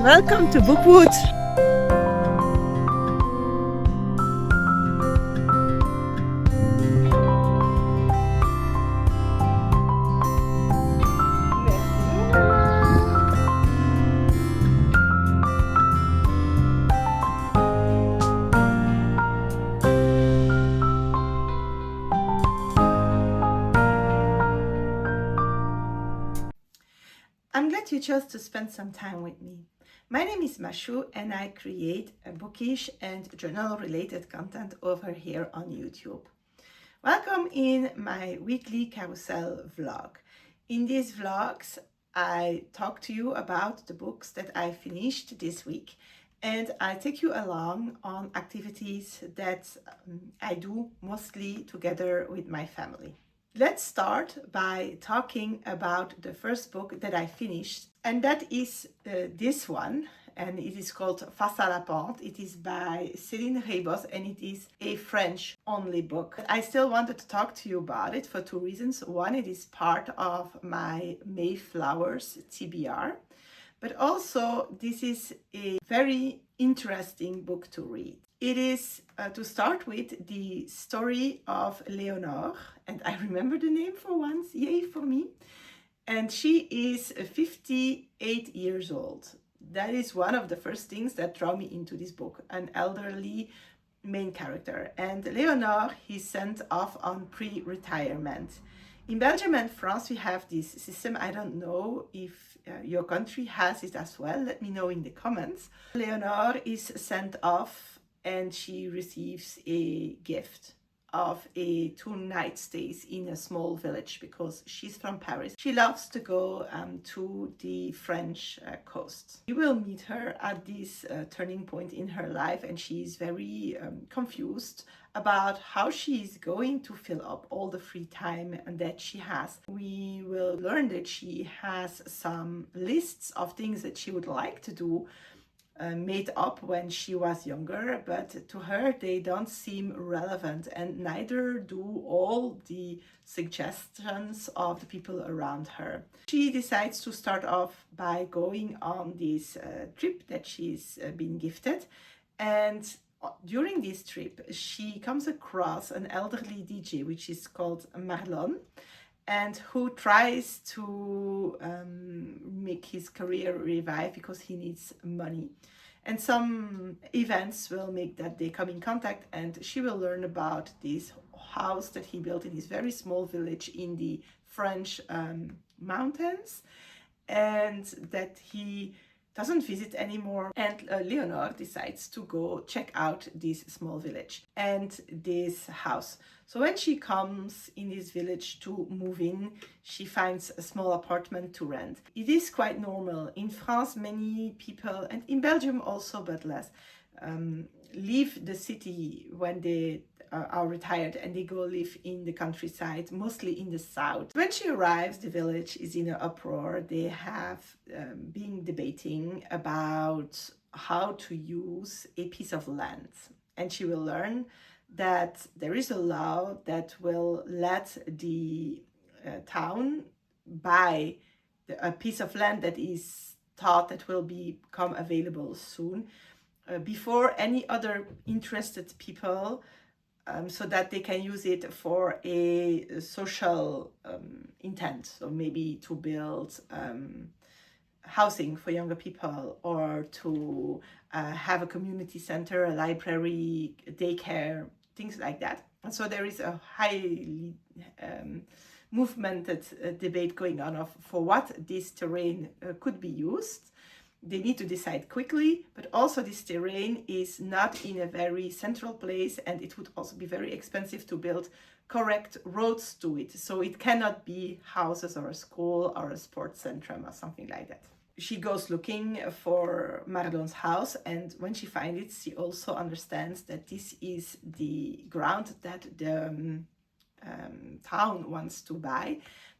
Welcome to Bookwood. I'm glad you chose to spend some time with me. My name is Mashou and I create a bookish and journal-related content over here on YouTube. Welcome in my weekly carousel vlog. In these vlogs, I talk to you about the books that I finished this week, and I take you along on activities that I do mostly together with my family. Let's start by talking about the first book that I finished, and that is this one, and it is called Face à la pente. It is by Céline Reyboz and it is a French-only book. I still wanted to talk to you about it for two reasons. One, it is part of my Mayflowers TBR, but also this is a very interesting book to read. It is, to start with, the story of Leonore, and I remember the name for once, yay for me. And she is 58 years old. That is one of the first things that draw me into this book, an elderly main character. And Leonore, he's sent off on pre-retirement. In Belgium and France, we have this system. I don't know if your country has it as well. Let me know in the comments. Leonore is sent off and she receives a gift of a 2-night stays in a small village because she's from Paris. She loves to go to the French coast. You will meet her at this turning point in her life, and she's very confused about how she's going to fill up all the free time that she has. We will learn that she has some lists of things that she would like to do made up when she was younger, but to her they don't seem relevant, and neither do all the suggestions of the people around her. She decides to start off by going on this trip that she's been gifted, and during this trip she comes across an elderly DJ which is called Marlon, and who tries to make his career revive because he needs money. And some events will make that they come in contact, and she will learn about this house that he built in this very small village in the French mountains, and that he doesn't visit anymore. And Leonore decides to go check out this small village and this house. So when she comes in this village to move in, she finds a small apartment to rent. It is quite normal. In France, many people, and in Belgium also, but less, leave the city when they are retired and they go live in the countryside, mostly in the south. When she arrives, the village is in an uproar. They have been debating about how to use a piece of land, and she will learn that there is a law that will let the town buy a piece of land that is thought that will become available soon before any other interested people, so that they can use it for a social intent. So maybe to build housing for younger people, or to have a community center, a library, daycare, things like that. And so there is a highly movemented debate going on of for what this terrain could be used. They need to decide quickly, but also this terrain is not in a very central place, and it would also be very expensive to build correct roads to it. So it cannot be houses or a school or a sports center or something like that. She goes looking for Marlon's house, and when she finds it, she also understands that this is the ground that the town wants to buy.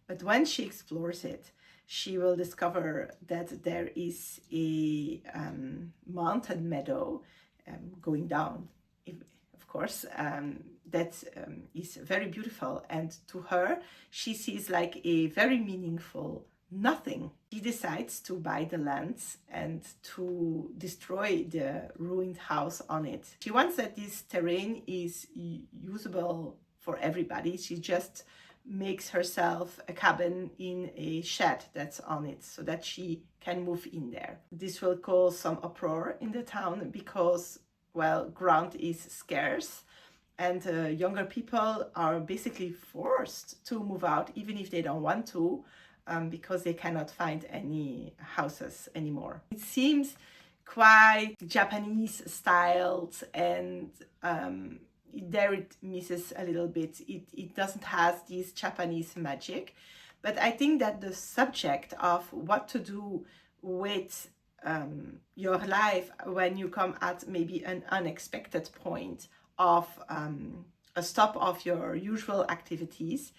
But when she explores it, she will discover that there is a mountain meadow going down, of course, that is very beautiful. And to her, she sees like a very meaningful nothing. She decides to buy the lands and to destroy the ruined house on it. She wants that this terrain is usable for everybody. She just makes herself a cabin in a shed that's on it so that she can move in there. This will cause some uproar in the town because, well, ground is scarce and younger people are basically forced to move out even if they don't want to, because they cannot find any houses anymore. It seems quite Japanese styled, and there it misses a little bit. It doesn't have this Japanese magic, but I think that the subject of what to do with your life when you come at maybe an unexpected point of a stop of your usual activities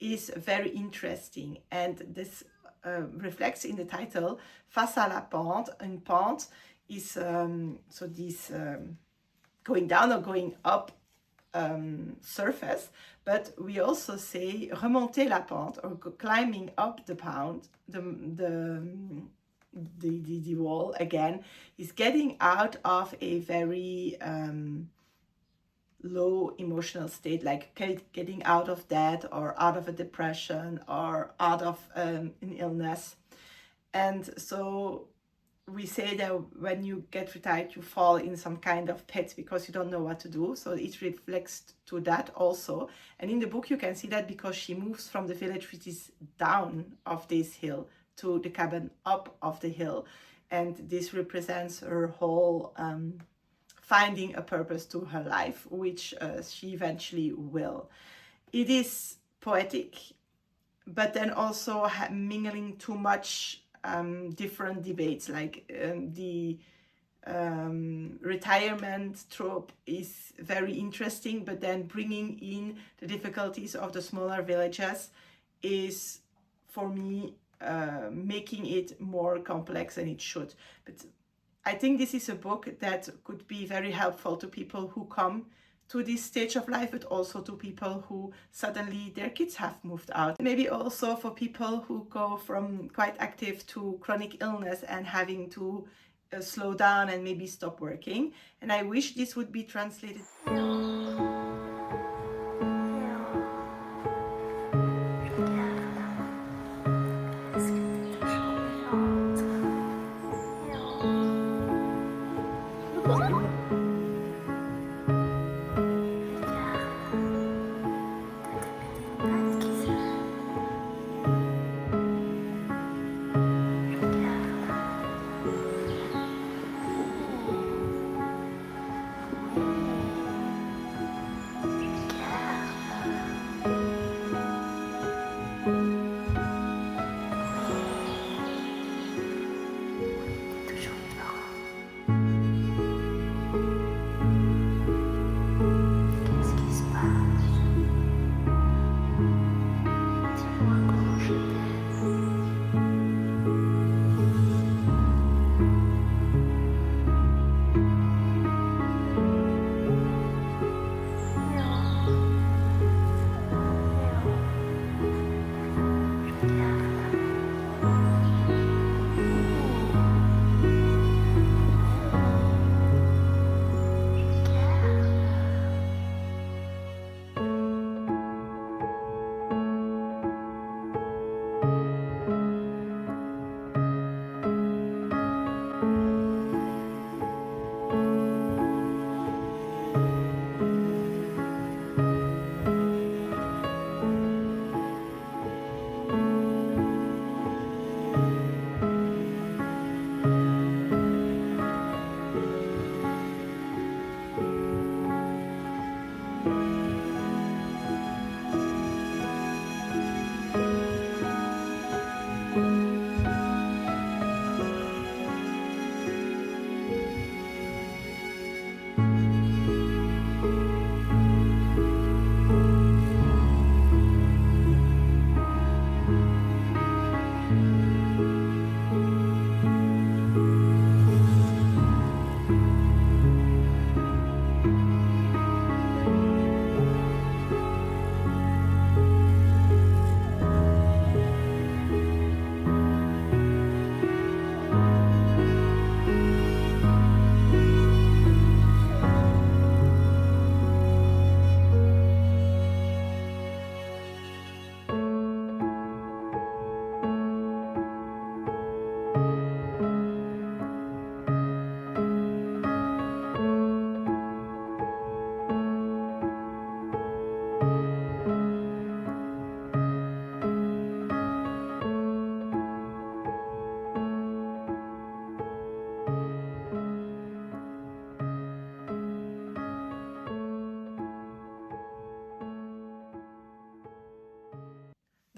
is very interesting, and this reflects in the title Face à la pente. Une pente is so this going down or going up surface, but we also say remonter la pente, or climbing up the pente, the wall again, is getting out of a very low emotional state, like getting out of that or out of a depression or out of an illness. And so we say that when you get retired, you fall in some kind of pit because you don't know what to do. So it reflects to that also. And in the book, you can see that because she moves from the village, which is down of this hill, to the cabin up of the hill. And this represents her whole finding a purpose to her life, which she eventually will. It is poetic, but then also mingling too much different debates, like the retirement trope is very interesting, but then bringing in the difficulties of the smaller villages is, for me, making it more complex than it should. But I think this is a book that could be very helpful to people who come to this stage of life, but also to people who suddenly their kids have moved out. Maybe also for people who go from quite active to chronic illness and having to slow down and maybe stop working. And I wish this would be translated.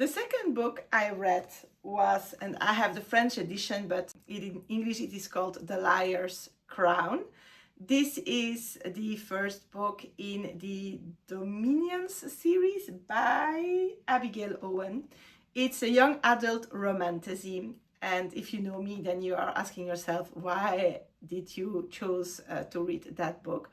The second book I read was, and I have the French edition, but in English it is called The Liar's Crown. This is the first book in the Dominions series by Abigail Owen. It's a young adult romantasy, and if you know me, then you are asking yourself, why did you choose to read that book?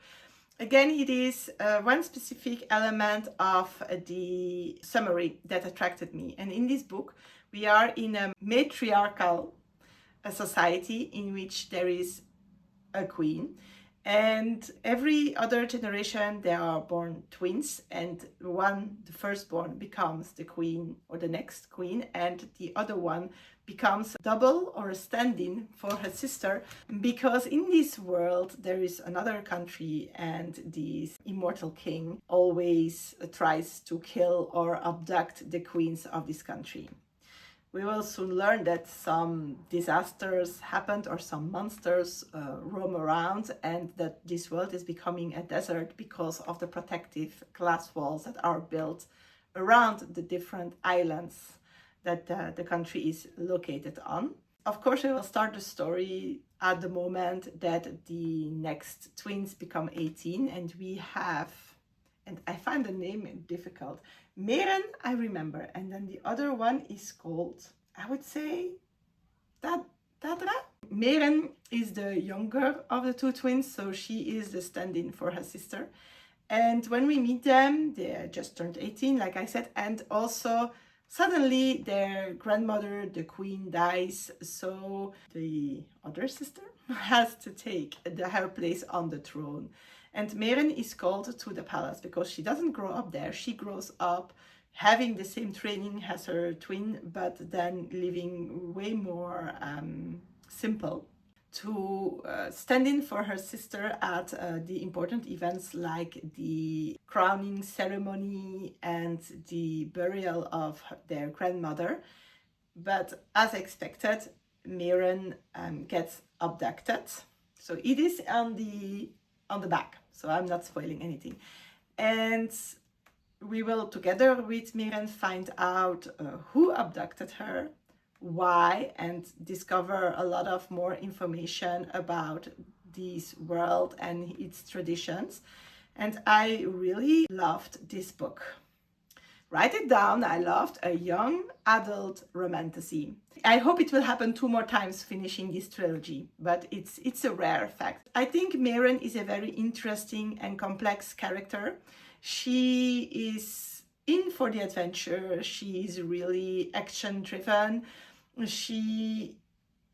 Again, it is one specific element of the summary that attracted me. And in this book, we are in a matriarchal society in which there is a queen. And every other generation, they are born twins, and the firstborn becomes the queen or the next queen, and the other one becomes double or a stand-in for her sister, because in this world there is another country and this immortal king always tries to kill or abduct the queens of this country. We will soon learn that some disasters happened or some monsters roam around, and that this world is becoming a desert because of the protective glass walls that are built around the different islands that the country is located on. Of course, we will start the story at the moment that the next twins become 18, and we have, and I find the name difficult, Meren, I remember, and then the other one is called, I would say, Tatra. Meren is the younger of the two twins, so she is the stand-in for her sister. And when we meet them, they just turned 18, like I said, and also suddenly their grandmother, the queen, dies, so the other sister has to take her place on the throne. And Meren is called to the palace because she doesn't grow up there. She grows up having the same training as her twin, but then living way more simple, to stand in for her sister at the important events like the crowning ceremony and the burial of their grandmother. But as expected, Meren gets abducted. So it is on the back, so I'm not spoiling anything. And we will, together with Meren, find out who abducted her, why, and discover a lot of more information about this world and its traditions. And I really loved this book. Write it down, I loved a young adult romantasy. I hope it will happen 2 more times finishing this trilogy, but it's a rare fact. I think Meren is a very interesting and complex character. She is in for the adventure. She is really action-driven. She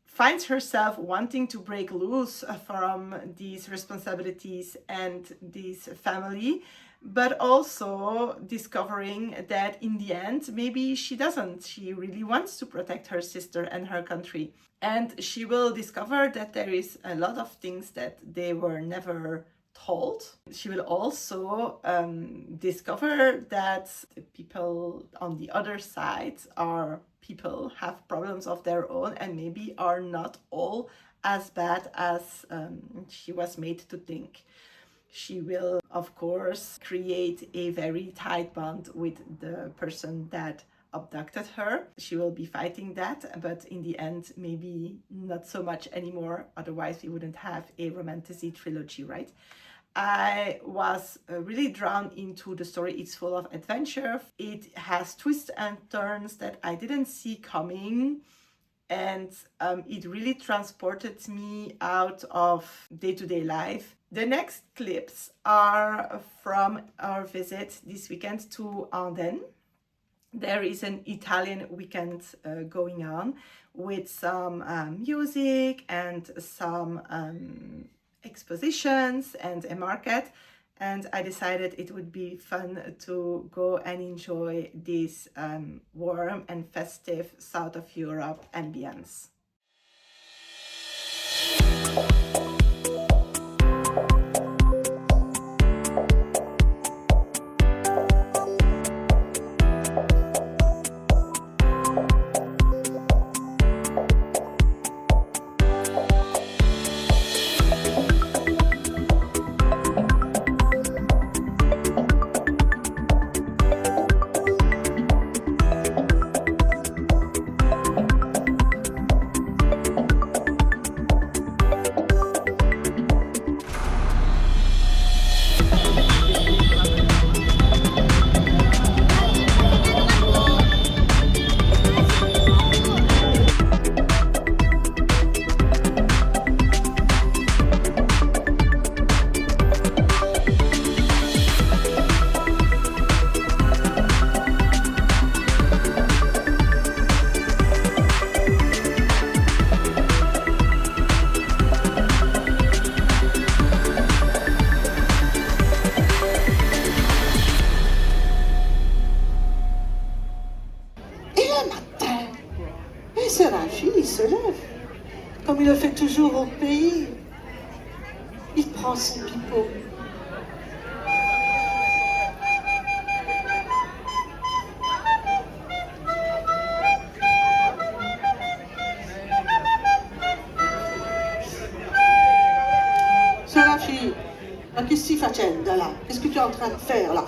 finds herself wanting to break loose from these responsibilities and this family, but also discovering that in the end, maybe she doesn't. She really wants to protect her sister and her country. And she will discover that there is a lot of things that they were never told. She will also discover that the people on the other side have problems of their own, and maybe are not all as bad as she was made to think. She will, of course, create a very tight bond with the person that abducted her. She will be fighting that, but in the end, maybe not so much anymore. Otherwise, we wouldn't have a romantasy trilogy, right? I was really drawn into the story. It's full of adventure. It has twists and turns that I didn't see coming. And it really transported me out of day-to-day life. The next clips are from our visit this weekend to Andenne. There is an Italian weekend going on with some music and some expositions and a market, and I decided it would be fun to go and enjoy this warm and festive South of Europe ambience. la fille, il se lève, comme il le fait toujours au pays. Il prend son pipeau. C'est la fille. Ma che stai facendo là? Qu'est-ce que tu es en train de faire là?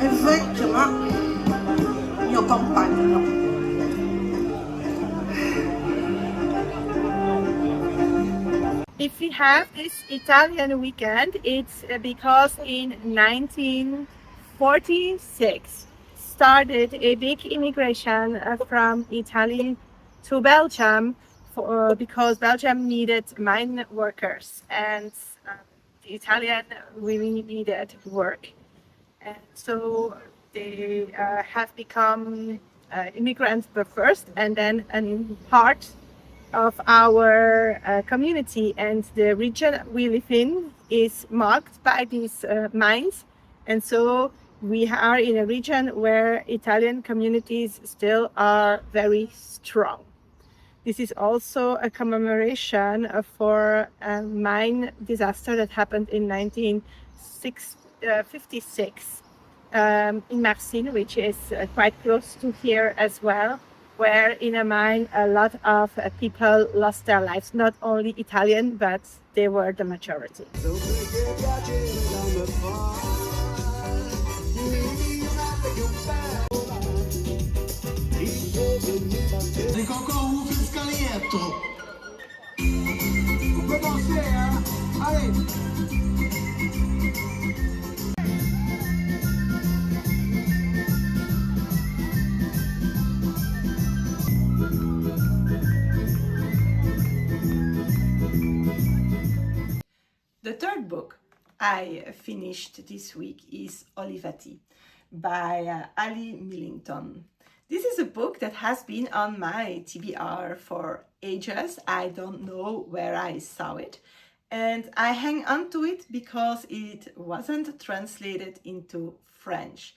E vecchio, mio compagno. If we have this Italian weekend, it's because in 1946 started a big immigration from Italy to Belgium because Belgium needed mine workers and the Italian really needed work. And so they have become immigrants first and then a part of our community, and the region we live in is marked by these mines, and so we are in a region where Italian communities still are very strong. This is also a commemoration for a mine disaster that happened in 1956 in Marcin, which is quite close to here as well, where in a mine a lot of people lost their lives, not only Italian, but they were the majority. The third book I finished this week is Olivetti by Allie Millington. This is a book that has been on my TBR for ages. I don't know where I saw it, and I hang on to it because it wasn't translated into French.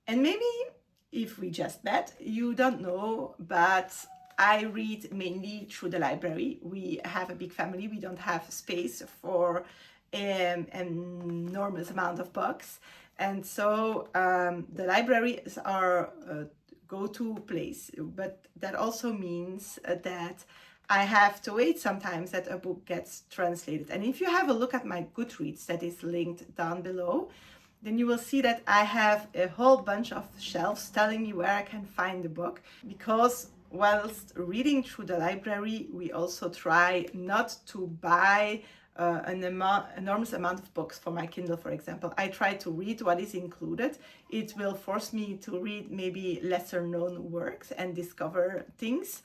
And maybe if we just met, you don't know, but I read mainly through the library. We have a big family. We don't have space for an enormous amount of books. And so the libraries are a go-to place. But that also means that I have to wait sometimes that a book gets translated. And if you have a look at my Goodreads that is linked down below, then you will see that I have a whole bunch of shelves telling me where I can find the book, because whilst reading through the library, we also try not to buy an enormous amount of books for my Kindle, for example. I try to read what is included. It will force me to read maybe lesser known works and discover things.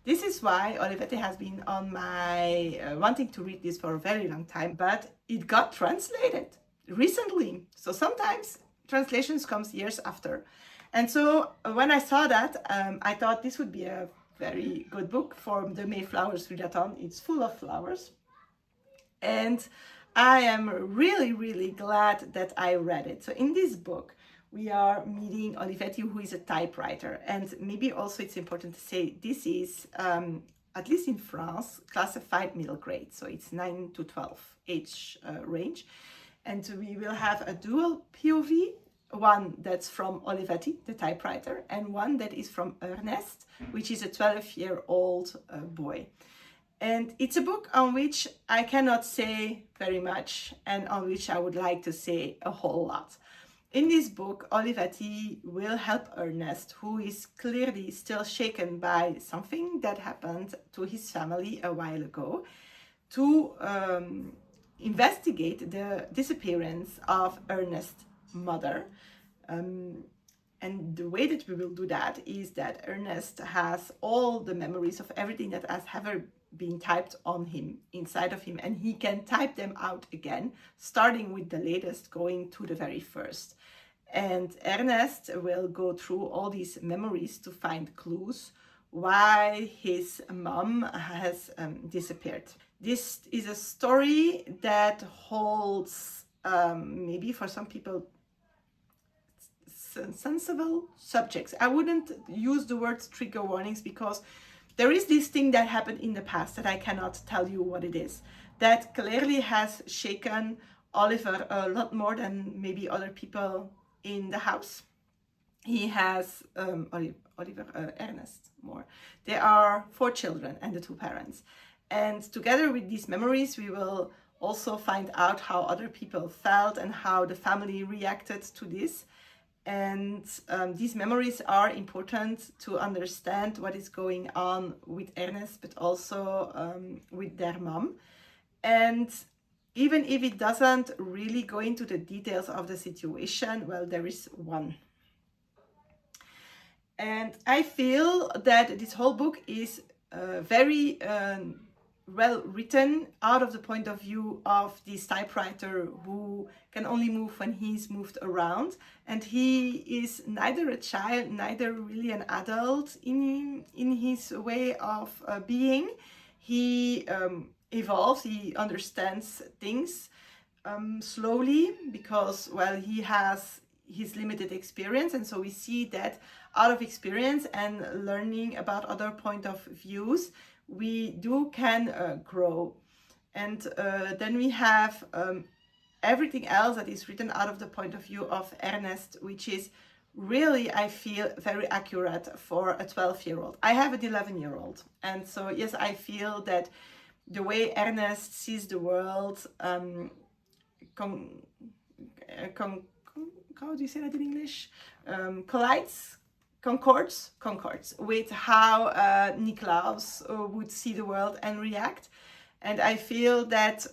This is why Olivetti has been on my wanting to read this for a very long time, but it got translated recently. So sometimes translations comes years after. And so when I saw that, I thought this would be a very good book for the Mayflowers Readathon. It's full of flowers. And I am really, really glad that I read it. So in this book, we are meeting Olivetti, who is a typewriter. And maybe also it's important to say this is, at least in France, classified middle grade. So it's 9 to 12 age range. And we will have a dual POV, one that's from Olivetti, the typewriter, and one that is from Ernest, which is a 12-year-old boy. And it's a book on which I cannot say very much and on which I would like to say a whole lot. In this book, Olivetti will help Ernest, who is clearly still shaken by something that happened to his family a while ago, to investigate the disappearance of Ernest's mother. And the way that we will do that is that Ernest has all the memories of everything that has ever been typed on him, inside of him, and he can type them out again, starting with the latest, going to the very first. And Ernest will go through all these memories to find clues why his mom has disappeared. This is a story that holds maybe for some people sensible subjects. I wouldn't use the word trigger warnings because there is this thing that happened in the past that I cannot tell you what it is, that clearly has shaken Oliver a lot more than maybe other people in the house. He has Ernest more. There are 4 children and the 2 parents. And together with these memories, we will also find out how other people felt and how the family reacted to this. And these memories are important to understand what is going on with Ernest, but also with their mom. And even if it doesn't really go into the details of the situation, well, there is one. And I feel that this whole book is very well written out of the point of view of this typewriter who can only move when he's moved around, and he is neither a child, neither really an adult in his way of being. He evolves, he understands things slowly because, well, he has his limited experience, and so we see that out of experience and learning about other point of views, we can grow. And then we have everything else that is written out of the point of view of Ernest, which is really, I feel, very accurate for a 12-year-old. I have an 11-year-old, and so yes, I feel that the way Ernest sees the world how do you say that in English? Concords with how Niklaus would see the world and react. And I feel that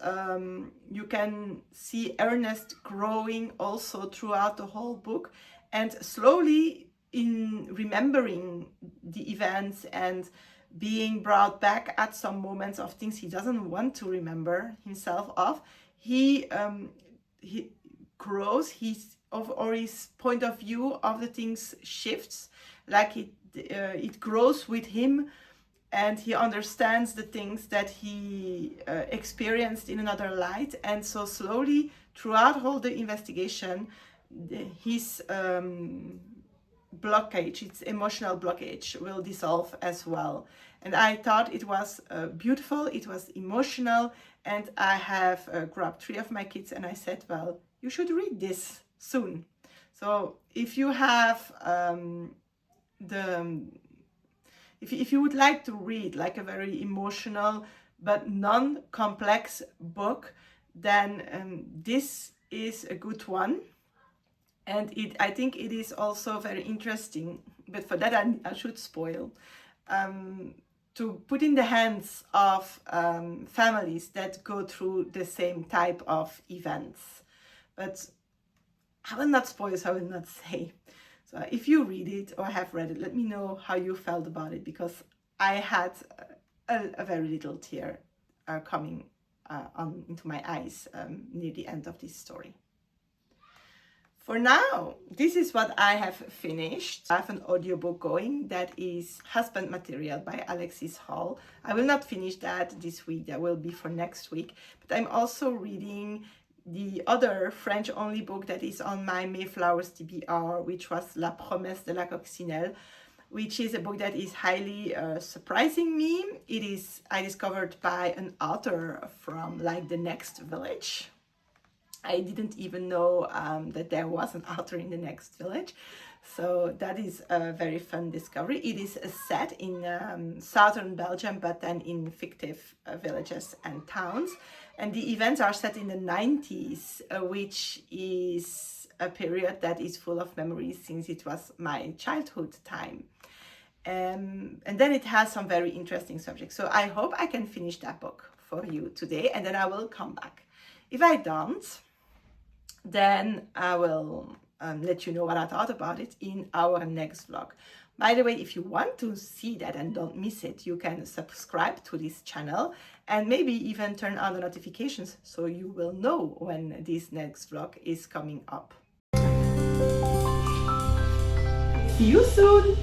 you can see Ernest growing also throughout the whole book, and slowly in remembering the events and being brought back at some moments of things he doesn't want to remember himself of. He grows, his point of view of the things shifts, like it grows with him, and he understands the things that he experienced in another light. And so slowly throughout all the investigation, his blockage, its emotional blockage, will dissolve as well. And I thought it was beautiful, it was emotional, and I have grabbed 3 of my kids and I said, well, you should read this soon. So if you have if you would like to read like a very emotional but non-complex book, then this is a good one. And I think it is also very interesting, but for that I should spoil, to put in the hands of families that go through the same type of events. But I will not spoil, so I will not say. So if you read it or have read it, let me know how you felt about it, because I had a very little tear coming into my eyes near the end of this story. For now, this is what I have finished. I have an audiobook going that is Husband Material by Alexis Hall. I will not finish that this week, that will be for next week. But I'm also reading the other French-only book that is on my Mayflowers TBR, which was La Promesse de la Coccinelle, which is a book that is highly surprising me. It is, I discovered by an author from like the next village. I didn't even know that there was an author in the next village. So that is a very fun discovery. It is set in southern Belgium, but then in fictive villages and towns. And the events are set in the 90s, which is a period that is full of memories since it was my childhood time. And then it has some very interesting subjects. So I hope I can finish that book for you today, and then I will come back. If I don't, then I will let you know what I thought about it in our next vlog. By the way, if you want to see that and don't miss it, you can subscribe to this channel and maybe even turn on the notifications so you will know when this next vlog is coming up. See you soon!